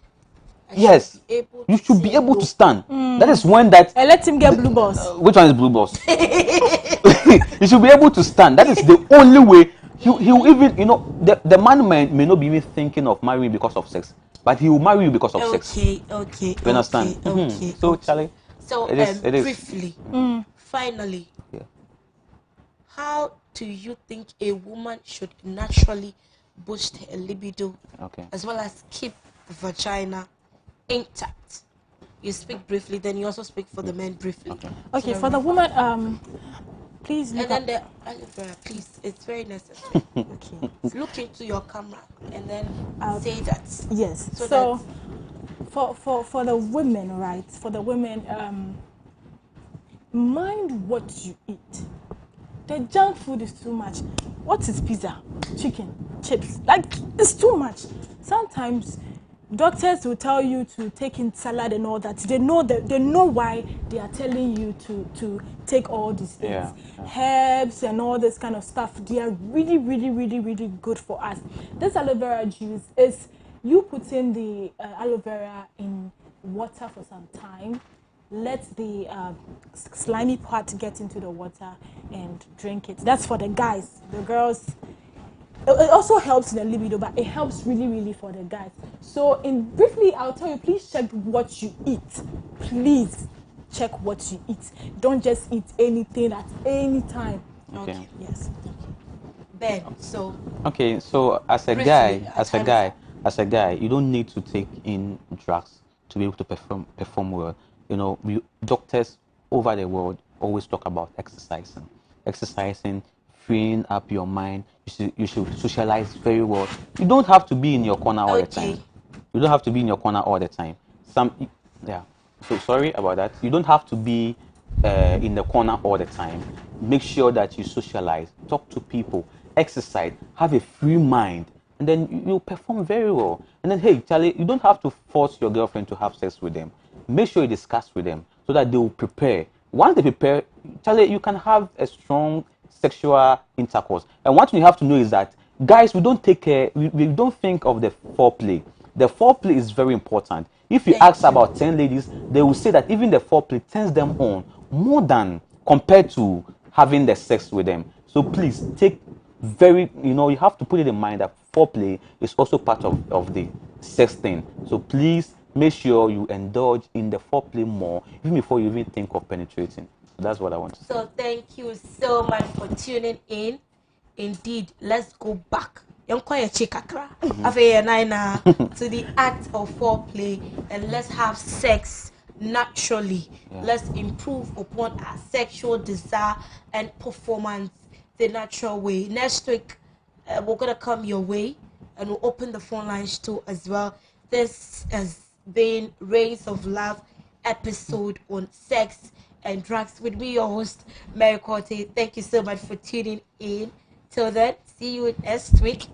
Yes, you should be able to stand. That is when that. Let him get blue balls. Which one is blue balls? You should be able to stand. That is the only way. He will even, the man may not be even thinking of marrying because of sex, but he will marry you because of sex. Okay. You understand? Okay. So, Charlie. So, it is. briefly, finally, how do you think a woman should naturally boost her libido, as well as keep the vagina intact? You speak briefly, then you also speak for the men briefly. Okay, for the woman, please look and then please, it's very necessary. Okay. Look into your camera and then say that. Yes. So for the women, right? For the women, mind what you eat. The junk food is too much. What is pizza, chicken, chips? Like, it's too much. Sometimes doctors will tell you to take in salad and all that. They know why they are telling you to take all these things. Herbs and all this kind of stuff. They are really, really, really, really good for us. This aloe vera juice is, you put in the aloe vera in water for some time. Let the slimy part get into the water and drink it. That's for the guys. The girls, it also helps in the libido, but it helps really, really for the guys. So briefly, I'll tell you, please check what you eat. Please check what you eat. Don't just eat anything at any time. Okay. Yes. Ben, so. Okay, so as a guy, you don't need to take in drugs to be able to perform well. Doctors over the world always talk about exercising, freeing up your mind. You should socialize very well. You don't have to be in your corner all the time. You don't have to be in your corner all the time. So sorry about that. You don't have to be in the corner all the time. Make sure that you socialize, talk to people, exercise, have a free mind, and then you perform very well. And then, hey, Charlie, you don't have to force your girlfriend to have sex with them. Make sure you discuss with them so that they will prepare. Once they prepare, Charlie, you can have a strong sexual intercourse. And one thing you have to know is that, guys, we don't take care, we don't think of the foreplay. The foreplay is very important. If you ask about 10 ladies, they will say that even the foreplay turns them on more than compared to having the sex with them. So please take you have to put it in mind that foreplay is also part of the sex thing. So please make sure you indulge in the foreplay more even before you even think of penetrating. So that's what I want to say. So thank you so much for tuning in. Indeed, let's go back to the act of foreplay, and let's have sex naturally. Let's improve upon our sexual desire and performance the natural way. Next week, we're gonna come your way, and we'll open the phone lines too as well. This has been Rains of Love episode on sex and drugs with me, your host, Mary Corte. Thank you so much for tuning in. Till then, see you next week.